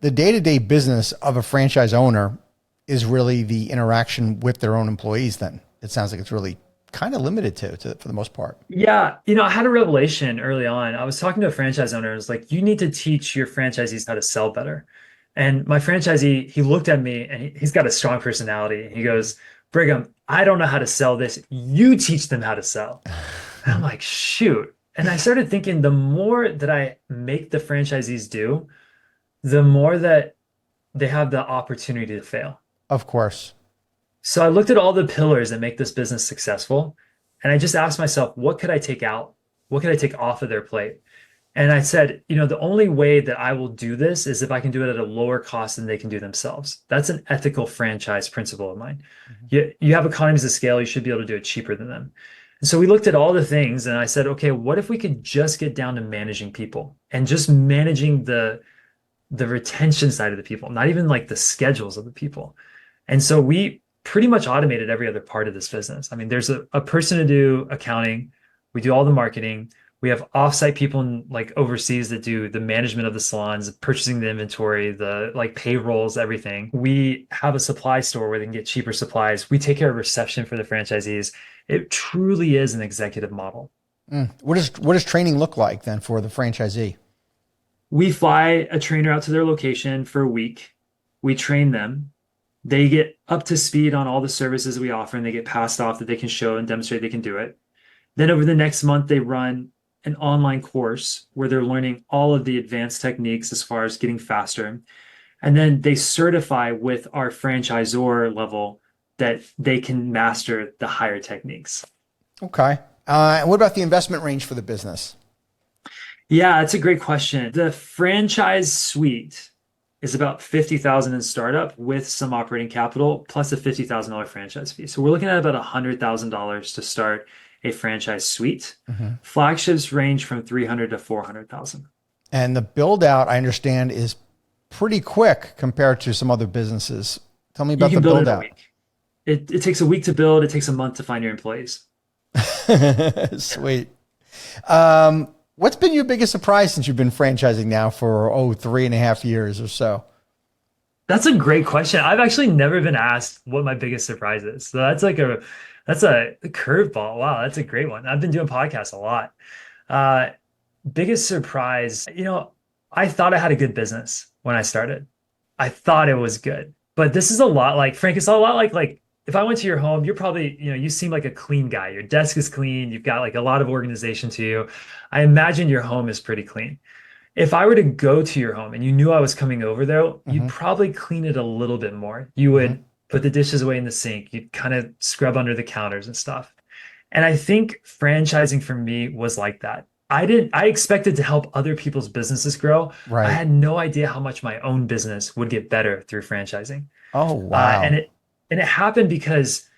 the day-to-day business of a franchise owner is really the interaction with their own employees. Then it sounds like it's really kind of limited to for the most part. Yeah, I had a revelation early on. I was talking to a franchise owner. I was like, you need to teach your franchisees how to sell better. And my franchisee, he looked at me and he's got a strong personality. He goes, Brigham, I don't know how to sell this. You teach them how to sell. And I'm like, shoot. And I started thinking the more that I make the franchisees do, the more that they have the opportunity to fail. Of course. So I looked at all the pillars that make this business successful, and I just asked myself, what could I take out? What could I take off of their plate? And I said, the only way that I will do this is if I can do it at a lower cost than they can do themselves. That's an ethical franchise principle of mine. You have economies of scale, you should be able to do it cheaper than them. And so we looked at all the things and I said, okay, what if we could just get down to managing people and just managing the retention side of the people, not even like the schedules of the people. And so we pretty much automated every other part of this business. I mean, there's a person to do accounting. We do all the marketing. We have offsite people in like overseas that do the management of the salons, purchasing the inventory, the like payrolls, everything. We have a supply store where they can get cheaper supplies. We take care of reception for the franchisees. It truly is an executive model. What does training look like then for the franchisee? We fly a trainer out to their location for a week. We train them. They get up to speed on all the services we offer and they get passed off that they can show and demonstrate they can do it. Then over the next month, they run an online course where they're learning all of the advanced techniques as far as getting faster. And then they certify with our franchisor level that they can master the higher techniques. Okay. And what about the investment range for the business? Yeah, that's a great question. The franchise suite is about 50,000 in startup with some operating capital plus a $50,000 franchise fee. So we're looking at about $100,000 to start a franchise suite. Flagships range from 300 to 400,000. And the build out, I understand, is pretty quick compared to some other businesses. Tell me about the build out. It takes a week to build. It takes a month to find your employees. Sweet. What's been your biggest surprise since you've been franchising now for 3.5 years or so? That's a great question. I've actually never been asked what my biggest surprise is. So that's a curveball. Wow, that's a great one. I've been doing podcasts a lot. Biggest surprise, I thought I had a good business when I started. I thought it was good. But this is a lot like, Frank, it's a lot like if I went to your home, you're probably, you seem like a clean guy. Your desk is clean. You've got like a lot of organization to you. I imagine your home is pretty clean. If I were to go to your home and you knew I was coming over there, you'd probably clean it a little bit more. You would put the dishes away in the sink. You'd kind of scrub under the counters and stuff. And I think franchising for me was like that. I expected to help other people's businesses grow. Right. I had no idea how much my own business would get better through franchising. Oh, wow. And it happened because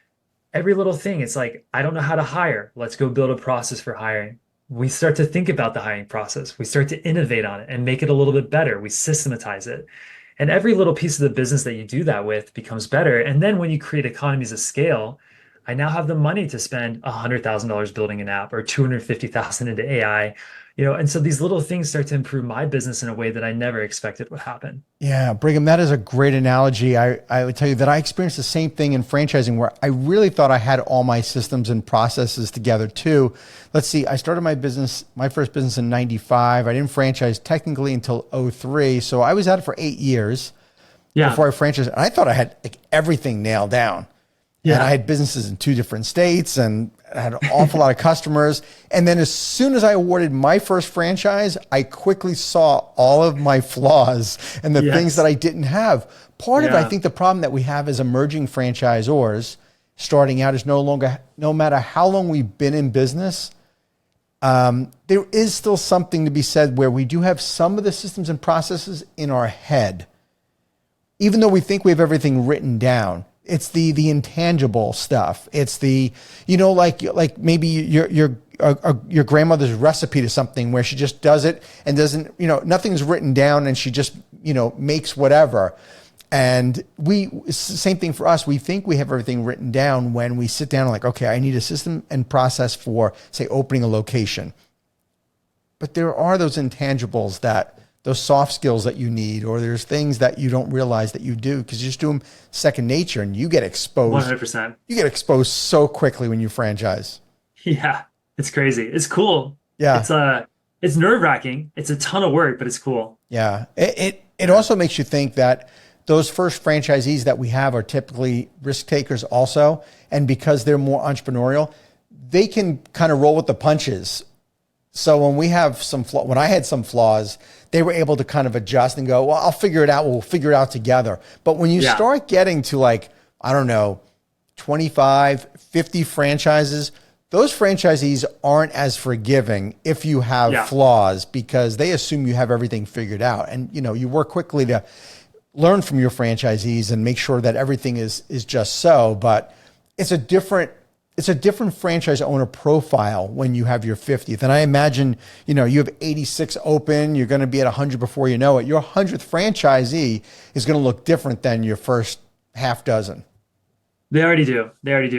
every little thing, it's like, I don't know how to hire. Let's go build a process for hiring. We start to think about the hiring process. We start to innovate on it and make it a little bit better. We systematize it. And every little piece of the business that you do that with becomes better. And then when you create economies of scale, I now have the money to spend $100,000 building an app or $250,000 into AI, and so these little things start to improve my business in a way that I never expected would happen. Yeah, Brigham, that is a great analogy. I would tell you that I experienced the same thing in franchising where I really thought I had all my systems and processes together too. Let's see, I started my first business in 95. I didn't franchise technically until 03. So I was at it for 8 years before I franchised. And I thought I had like everything nailed down. Yeah. And I had businesses in 2 different states and I had an awful lot of customers. And then as soon as I awarded my first franchise, I quickly saw all of my flaws and the things that I didn't have. Part of it, I think the problem that we have as emerging franchisors starting out is no matter how long we've been in business, there is still something to be said where we do have some of the systems and processes in our head. Even though we think we have everything written down. It's the intangible stuff. It's the, like maybe your grandmother's recipe to something where she just does it and doesn't, nothing's written down and she just, makes whatever. And same thing for us. We think we have everything written down when we sit down and like, okay, I need a system and process for, say, opening a location. But there are those intangibles that those soft skills that you need, or there's things that you don't realize that you do because you just do them second nature, and you get exposed. 100%. You get exposed so quickly when you franchise. Yeah, it's crazy. It's cool. Yeah. It's nerve-wracking. It's a ton of work, but it's cool. Yeah. It also makes you think that those first franchisees that we have are typically risk takers also. And because they're more entrepreneurial, they can kind of roll with the punches. So when we have when I had some flaws, they were able to kind of adjust and go, well, I'll figure it out. We'll figure it out together. But when you start getting to like, I don't know, 25, 50 franchises, those franchisees aren't as forgiving if you have flaws because they assume you have everything figured out. And, you work quickly to learn from your franchisees and make sure that everything is just so. But it's a different franchise owner profile when you have your 50th. And I imagine, you have 86 open, you're going to be at 100 before you know it. Your 100th franchisee is going to look different than your first half dozen. They already do.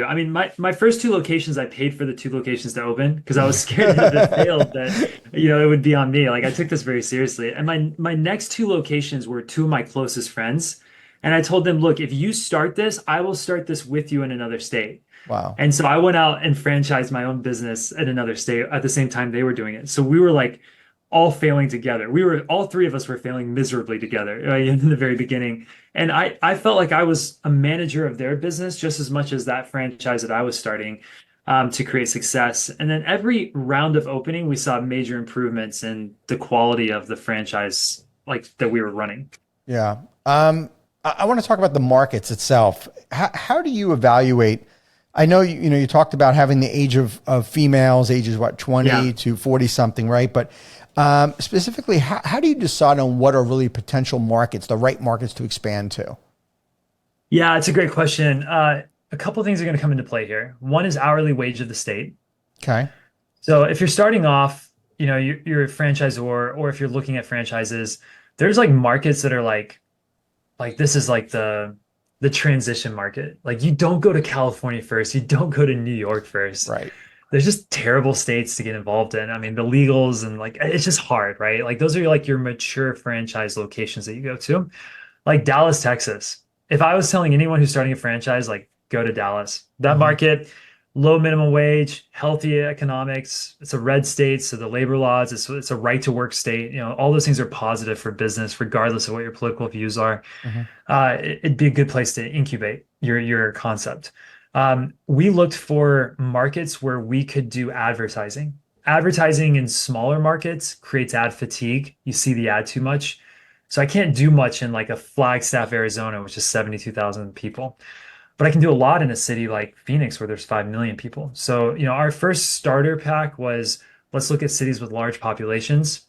I mean, my first 2 locations, I paid for the 2 locations to open because I was scared that if it failed, that it would be on me. Like I took this very seriously. And my next 2 locations were 2 of my closest friends, and I told them, look, if you start this, I will start this with you in another state. Wow. And so I went out and franchised my own business in another state at the same time they were doing it. So we were like all failing together. All 3 of us were failing miserably together in the very beginning. And I felt like I was a manager of their business just as much as that franchise that I was starting to create success. And then every round of opening, we saw major improvements in the quality of the franchise that we were running. Yeah. I want to talk about the markets itself. How do you evaluate? I know you talked about having the age of females, ages 20 to 40 something, right? But specifically, how do you decide on what are really potential markets, the right markets to expand to? Yeah, it's a great question. A couple of things are going to come into play here. One is hourly wage of the state. Okay. So if you're starting off, you're a franchisor, or if you're looking at franchises, there's like markets that are like this is like the transition market. Like you don't go to California first, you don't go to New York first. Right. There's just terrible states to get involved in. I mean, the legals and it's just hard, right? Like those are like your mature franchise locations that you go to. Like Dallas, Texas. If I was telling anyone who's starting a franchise, like go to Dallas. That market, low minimum wage, healthy economics. It's a red state, so the labor laws, it's a right to work state. All those things are positive for business, regardless of what your political views are. It'd be a good place to incubate your concept. We looked for markets where we could do advertising. Advertising in smaller markets creates ad fatigue. You see the ad too much. So I can't do much in like a Flagstaff, Arizona, which is 72,000 people. But I can do a lot in a city like Phoenix, where there's 5 million people. So, our first starter pack was, let's look at cities with large populations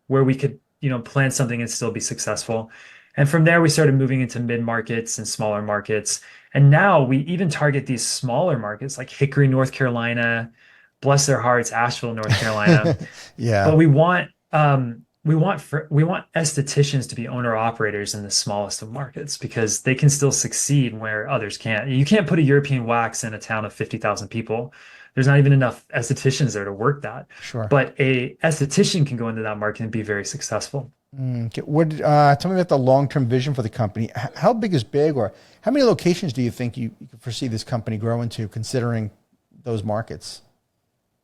where we could, plan something and still be successful. And from there, we started moving into mid markets and smaller markets. And now we even target these smaller markets like Hickory, North Carolina, bless their hearts, Asheville, North Carolina. Yeah. But we want estheticians to be owner operators in the smallest of markets because they can still succeed where others can't. You can't put a European wax in a town of 50,000 people. There's not even enough estheticians there to work that. Sure. But a esthetician can go into that market and be very successful. Okay. Tell me about the long-term vision for the company. How big is big, or how many locations do you think you could foresee this company growing to, considering those markets?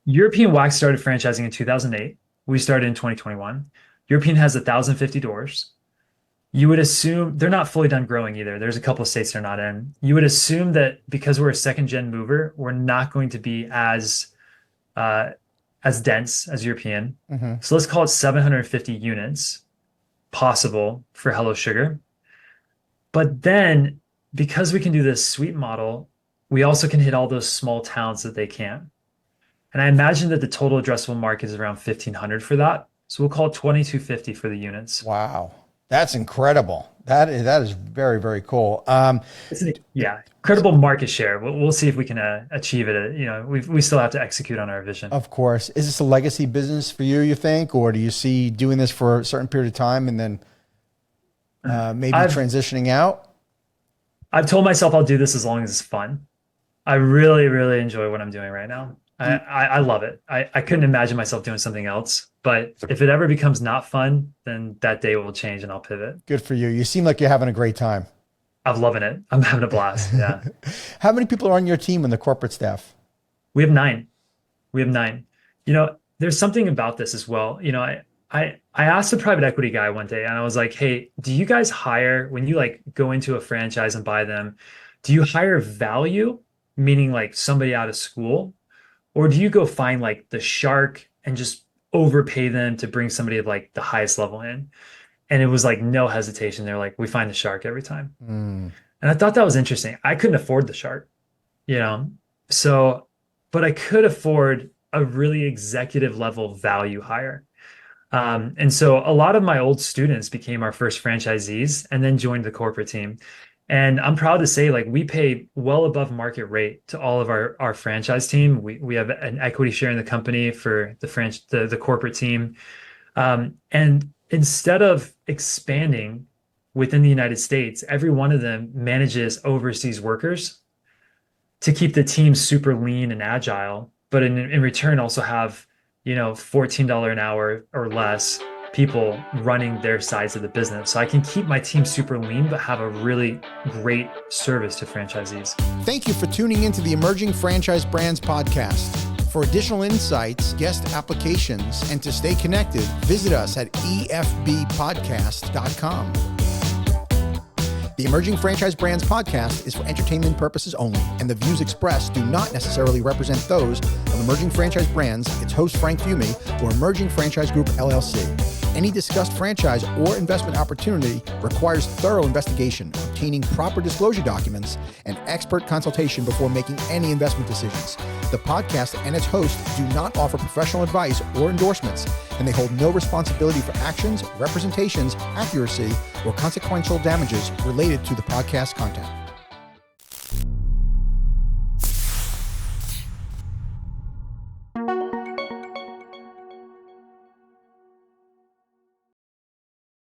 European Wax started franchising in 2008. We started in 2021. European has 1,050 doors. You would assume they're not fully done growing either. There's a couple of states they're not in. You would assume that because we're a second gen mover, we're not going to be as dense as European. So let's call it 750 units possible for Hello Sugar. But then because we can do this suite model, we also can hit all those small towns that they can't. And I imagine that the total addressable market is around 1,500 for that. So we'll call it 2,250 for the units. Wow. That's incredible. That is very, very cool. Incredible market share. We'll see if we can achieve it. We still have to execute on our vision. Of course. Is this a legacy business for you think? Or do you see doing this for a certain period of time and then maybe transitioning out? I've told myself I'll do this as long as it's fun. I really, really enjoy what I'm doing right now. I love it. I couldn't imagine myself doing something else. But if it ever becomes not fun, then that day will change and I'll pivot. Good for you. You seem like you're having a great time. I'm loving it. I'm having a blast. Yeah. How many people are on your team in the corporate staff? We have 9. We have 9. There's something about this as well. I asked a private equity guy one day and I was like, hey, do you guys hire when you like go into a franchise and buy them? Do you hire value, meaning like somebody out of school? Or do you go find like the shark and just overpay them to bring somebody of like the highest level in? And it was like no hesitation. They're like, we find the shark every time. And I thought that was interesting. I couldn't afford the shark, so, but I could afford a really executive level value hire. And so a lot of my old students became our first franchisees and then joined the corporate team. And I'm proud to say, like, we pay well above market rate to all of our franchise team. We have an equity share in the company for the corporate team. And instead of expanding within the United States, every one of them manages overseas workers to keep the team super lean and agile, but in return also have, $14 an hour or less people running their sides of the business. So I can keep my team super lean, but have a really great service to franchisees. Thank you for tuning into the Emerging Franchise Brands podcast. For additional insights, guest applications, and to stay connected, visit us at efbpodcast.com. The Emerging Franchise Brands podcast is for entertainment purposes only, and the views expressed do not necessarily represent those of Emerging Franchise Brands, its host Frank Fumey, or Emerging Franchise Group LLC. Any discussed franchise or investment opportunity requires thorough investigation, obtaining proper disclosure documents, and expert consultation before making any investment decisions. The podcast and its host do not offer professional advice or endorsements, and they hold no responsibility for actions, representations, accuracy, or consequential damages related to the podcast content.